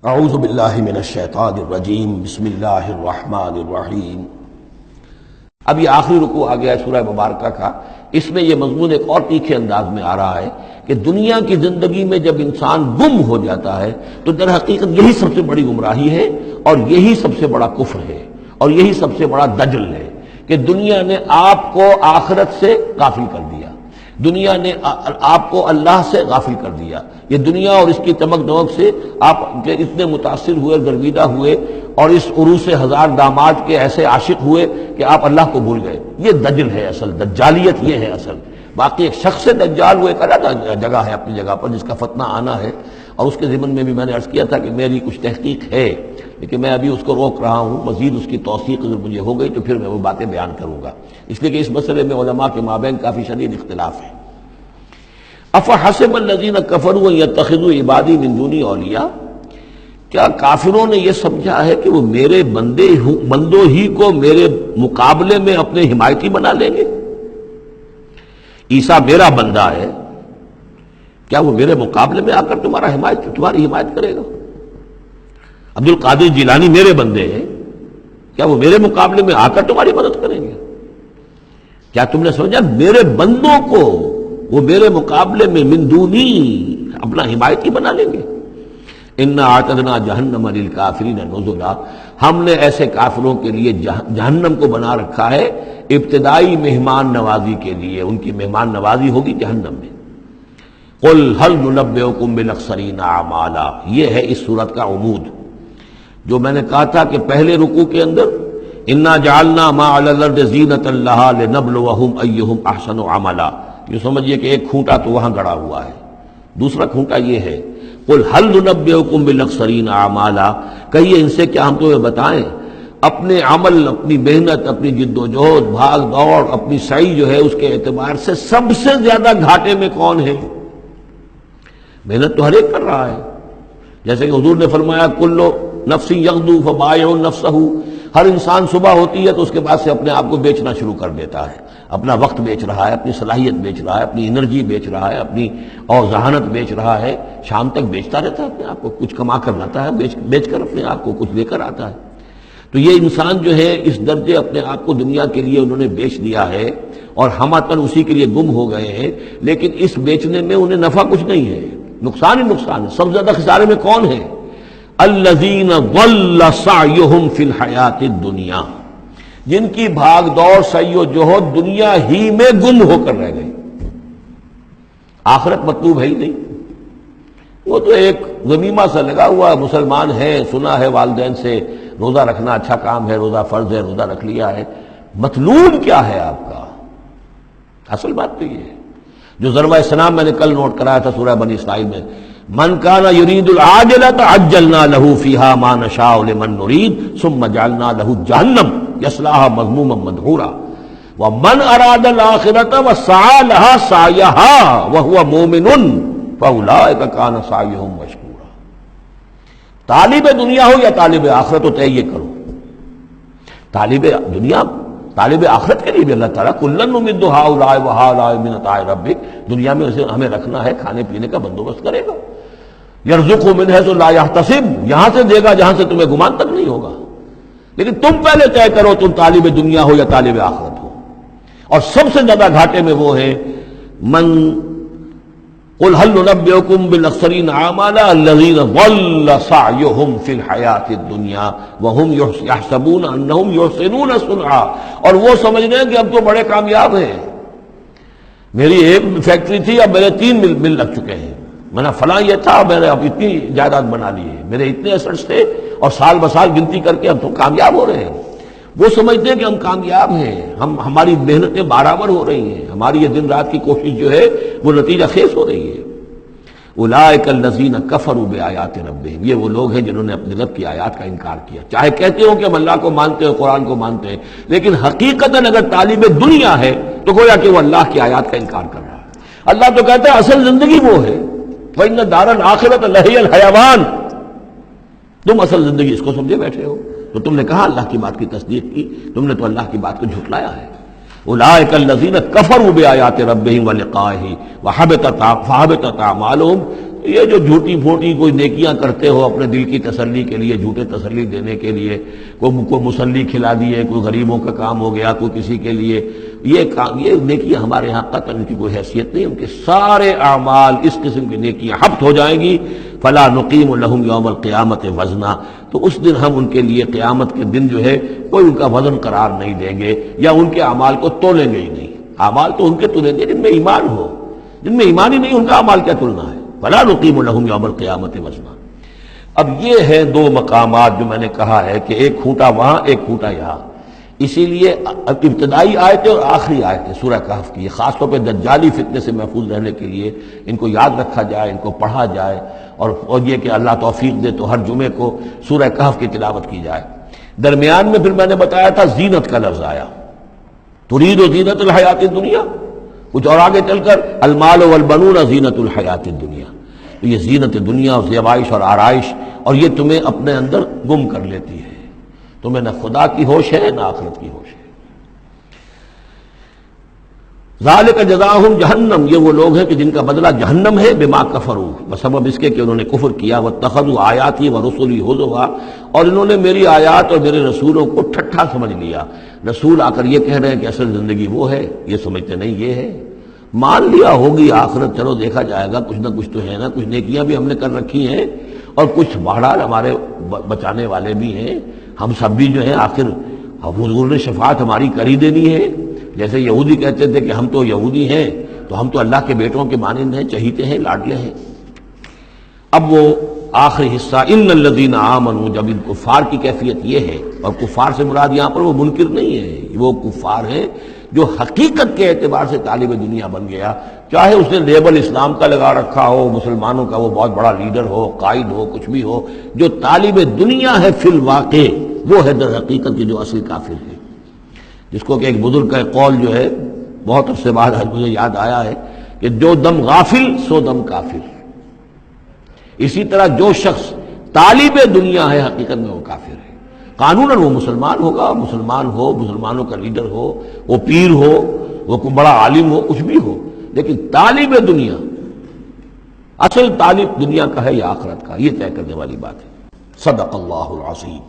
اعوذ باللہ من الشیطان الرجیم بسم اللہ الرحمن الرحیم۔ اب یہ آخری رکوع آ گیا ہے سورہ مبارکہ کا۔ اس میں یہ مضمون ایک اور تیکھے انداز میں آ رہا ہے کہ دنیا کی زندگی میں جب انسان گم ہو جاتا ہے تو در حقیقت یہی سب سے بڑی گمراہی ہے اور یہی سب سے بڑا کفر ہے اور یہی سب سے بڑا دجل ہے کہ دنیا نے آپ کو آخرت سے غافل کر دیا، دنیا نے آپ کو اللہ سے غافل کر دیا۔ یہ دنیا اور اس کی چمک دمک سے آپ کے اتنے متاثر ہوئے، گرویدہ ہوئے اور اس عروس ہزار داماد کے ایسے عاشق ہوئے کہ آپ اللہ کو بھول گئے۔ یہ دجل ہے اصل، دجالیت یہ ہے اصل۔ باقی ایک شخص دجال وہ ایک علیحدہ جگہ ہے اپنی جگہ پر جس کا فتنہ آنا ہے، اور اس کے ضمن میں بھی میں نے عرض کیا تھا کہ میری کچھ تحقیق ہے، لیکن میں ابھی اس کو روک رہا ہوں۔ مزید اس کی توثیق اگر مجھے ہو گئی تو پھر میں وہ باتیں بیان کروں گا، اس لیے کہ اس مسئلے میں علماء کے مابین کافی شدید اختلاف ہے۔ افحسب الذین کفروا ان یتخذوا عبادی من دونی اولیاء، کیا کافروں نے یہ سمجھا ہے کہ وہ میرے بندوں ہی کو میرے مقابلے میں اپنے حمایتی بنا لیں گے؟ عیسیٰ میرا بندہ ہے، کیا وہ میرے مقابلے میں آ کر تمہاری حمایت کرے گا؟ عبد القادر جیلانی میرے بندے ہیں، کیا وہ میرے مقابلے میں آ کر تمہاری مدد کریں گے؟ کیا تم نے سمجھا میرے بندوں کو وہ میرے مقابلے میں من دونی اپنا حمایتی بنا لیں گے؟ انا اعتدنا جہنم للکافرین نزلا، ہم نے ایسے کافروں کے لیے جہنم کو بنا رکھا ہے ابتدائی مہمان نوازی کے لیے، ان کی مہمان نوازی ہوگی جہنم میں۔ قل هل ننبئکم بالاخسرین اعمالا، یہ ہے اس صورت کا عمود۔ جو میں نے کہا تھا کہ پہلے رکوع کے اندر انا جعلنا ما علی الارض زینۃ لها لنبلوہم ایہم احسن عملا، یہ سمجھیے کہ ایک کھونٹا تو وہاں گڑا ہوا ہے، دوسرا کھونٹا یہ ہے قل هل ننبئکم بالاخسرین اعمالا، کہیے ان سے کیا ہم تمہیں بتائیں اپنے عمل، اپنی محنت، اپنی جد و جہد، بھاگ دوڑ، اپنی سعی جو ہے اس کے اعتبار سے سب سے زیادہ گھاٹے میں کون ہے؟ محنت تو ہر ایک کر رہا ہے، جیسے کہ حضور نے فرمایا کلو نفس یغدو فبائع نفسہ، ہر انسان صبح ہوتی ہے تو اس کے بعد سے اپنے آپ کو بیچنا شروع کر دیتا ہے، اپنا وقت بیچ رہا ہے، اپنی صلاحیت بیچ رہا ہے، اپنی انرجی بیچ رہا ہے، اپنی اور ذہانت بیچ رہا ہے، شام تک بیچتا رہتا ہے اپنے آپ کو، کچھ کما کر لاتا ہے، بیچ کر اپنے آپ کو کچھ لے کر آتا ہے۔ تو یہ انسان جو ہے اس درجے اپنے آپ کو دنیا کے لیے انہوں نے بیچ دیا ہے اور ہم اپن اسی کے لیے گم ہو گئے ہیں، لیکن اس بیچنے میں انہیں نفع کچھ نہیں ہے، نقصان ہی نقصان ہے۔ سب سے زیادہ خسارے میں کون ہے؟ الذین ضل سعیہم فی الحیات الدنیا، جن کی بھاگ دوڑ سعی و جہد دنیا ہی میں گم ہو کر رہ گئی، آخرت مطلوب ہے ہی نہیں۔ وہ تو ایک غمیمہ سا لگا ہوا ہے، مسلمان ہے، سنا ہے والدین سے روزہ رکھنا اچھا کام ہے، روزہ فرض ہے، روزہ رکھ لیا ہے، مطلوب کیا ہے آپ کا؟ اصل بات تو یہ ہے جو ضربہ سلام میں نے کل نوٹ کرایا تھا سورہ بنی اسرائیل میں، من کان یرید العاجلۃ عجلنا له فیہا ما نشاء لمن نرید ثم جعلنا له جہنم یصلاها مذموما مدحورا ومن اراد الآخرۃ وسعى لها سعیها وهو مؤمن فاولئک کان سعیهم مشکورا۔ طالب دنیا ہو یا طالب آخرت ہو، طے یہ کرو، طالب دنیا طالب آخرت کے لیے بھی اللہ تعالیٰ کلن نمد ہؤلاء وہؤلاء من عطاء ربک، دنیا میں اسے ہمیں رکھنا ہے، کھانے پینے کا بندوبست کرے گا۔ یرزق من حیث لا یحتسب، یہاں سے دے گا جہاں سے تمہیں گمان تک نہیں ہوگا، لیکن تم پہلے طے کرو تم طالب دنیا ہو یا طالب آخرت ہو۔ اور سب سے زیادہ گھاٹے میں وہ ہے من قل هل ننبئکم بالاخسرین اعمالا الذین ضل سعیہم فی الحیات الدنیا وہم یحسبون انہم یحسنون صنعا، اور وہ سمجھ رہے ہیں کہ اب تو بڑے کامیاب ہیں، میری ایک فیکٹری تھی اب میرے 3 مل لگ چکے ہیں، میں نے فلاں یہ تھا میں نے اب اتنی جائیداد بنا لی ہے، میرے اتنے ایسٹس تھے اور سال بسال گنتی کر کے اب تو کامیاب ہو رہے ہیں۔ وہ سمجھتے ہیں کہ ہم کامیاب ہیں، ہماری محنتیں برابر ہو رہی ہیں، ہماری یہ دن رات کی کوشش جو ہے وہ نتیجہ خیز ہو رہی ہے۔ اولئک الذین کفروا بآیات ربہم، یہ وہ لوگ ہیں جنہوں نے اپنے رب کی آیات کا انکار کیا، چاہے کہتے ہو کہ ہم اللہ کو مانتے ہیں، قرآن کو مانتے ہیں، لیکن حقیقتاً اگر طالب دنیا ہے تو گویا کہ وہ اللہ کی آیات کا انکار کر رہا ہے۔ اللہ تو کہتا ہے اصل زندگی وہ ہے، وَإِنَّ الدَّارَ الْآخِرَةَ لَهِيَ الْحَيَوَانُ، تم اصل زندگی اس کو سمجھے بیٹھے ہو، تو تم نے کہا اللہ کی بات کی تصدیق کی، تم نے تو اللہ کی بات کو جھٹلایا ہے۔ اولئک الذین کفروا بآیات ربہم ولقائہ فحبطت اعمالہم، یہ جو جھوٹی پھوٹی کوئی نیکیاں کرتے ہو اپنے دل کی تسلی کے لیے، جھوٹے تسلی دینے کے لیے، کوئی مسلی کھلا دیے، کوئی غریبوں کا کام ہو گیا، کوئی کسی کے لیے، یہ نیکیاں ہمارے ہاں قطعاً ان کی کوئی حیثیت نہیں، ان کے سارے اعمال اس قسم کی نیکیاں حبط ہو جائیں گی۔ فلا نقیم لہم یوم القیامت وزنا، تو اس دن ہم ان کے لیے قیامت کے دن جو ہے کوئی ان کا وزن قرار نہیں دیں گے، یا ان کے اعمال کو تولیں گے ہی نہیں۔ اعمال تو ان کے تلیں گے جن میں ایمان ہو، جن میں ایمان ہی نہیں ان کا اعمال کیا تلنا ہے؟ فلا نقیم لہم یوم القیامت وزنا۔ اب یہ ہے دو مقامات جو میں نے کہا ہے کہ ایک کھوٹا وہاں ایک کھوٹا یہاں، اسی لیے ابتدائی آیتیں اور آخری آیتیں سورہ کہف کی، خاص طور پہ دجالی فتنے سے محفوظ رہنے کے لیے ان کو یاد رکھا جائے، ان کو پڑھا جائے، اور یہ کہ اللہ توفیق دے تو ہر جمعے کو سورہ کہف کی تلاوت کی جائے۔ درمیان میں پھر میں نے بتایا تھا زینت کا لفظ آیا، ترید و زینت الحیات الدنیا، کچھ اور آگے چل کر المال والبنون زینت الحیات الدنیا، تو یہ زینت دنیا اور زیبائش اور آرائش، اور یہ تمہیں اپنے اندر گم کر لیتی ہے، تمہیں نہ خدا کی ہوش ہے نہ آخرت کی ہوش ہے۔ ذالک جزاؤہم جہنم، یہ وہ لوگ ہیں کہ جن کا بدلہ جہنم ہے، بما کفروا، بسبب اس کے کہ انہوں نے کفر کیا، واتخذوا آیاتی ورسلی ہزوا، اور انہوں نے میری آیات اور میرے رسولوں کو ٹھٹھا سمجھ لیا۔ رسول آ کر یہ کہہ رہے ہیں کہ اصل زندگی وہ ہے، یہ سمجھتے نہیں یہ ہے۔ مان لیا ہوگی آخرت، چلو دیکھا جائے گا، کچھ نہ کچھ تو ہے نا، کچھ نیکیاں بھی ہم نے کر رکھی ہیں، اور کچھ بہرحال ہمارے بچانے والے بھی ہیں، ہم سب بھی جو ہیں آخر حضور نے شفاعت ہماری کر ہی دینی ہے۔ جیسے یہودی کہتے تھے کہ ہم تو یہودی ہیں، تو ہم تو اللہ کے بیٹوں کے مانند ہیں، چہیتے ہیں، لاڈلے ہیں۔ اب وہ آخری حصہ ان الذین آمنوا، جب ان کفار کی کیفیت یہ ہے، اور کفار سے مراد یہاں پر وہ منکر نہیں ہے، وہ کفار ہیں جو حقیقت کے اعتبار سے طالب دنیا بن گیا، چاہے اس نے لیبل اسلام کا لگا رکھا ہو، مسلمانوں کا وہ بہت بڑا لیڈر ہو، قائد ہو، کچھ بھی ہو، جو طالب دنیا ہے فی الواقع وہ ہے در حقیقت کی جو اصل کافر ہے، جس کو کہ ایک بزرگ کا قول جو ہے بہت عرصے بعد مجھے یاد آیا ہے کہ جو دم غافل سو دم کافر۔ اسی طرح جو شخص طالب دنیا ہے حقیقت میں وہ کافر ہے۔ قانوناً وہ مسلمان ہوگا، مسلمان ہو، مسلمانوں کا لیڈر ہو، وہ پیر ہو، وہ کوئی بڑا عالم ہو، کچھ بھی ہو، لیکن طالب دنیا، اصل طالب دنیا کا ہے یا آخرت کا، یہ طے کرنے والی بات ہے۔ صدق اللہ العظیم۔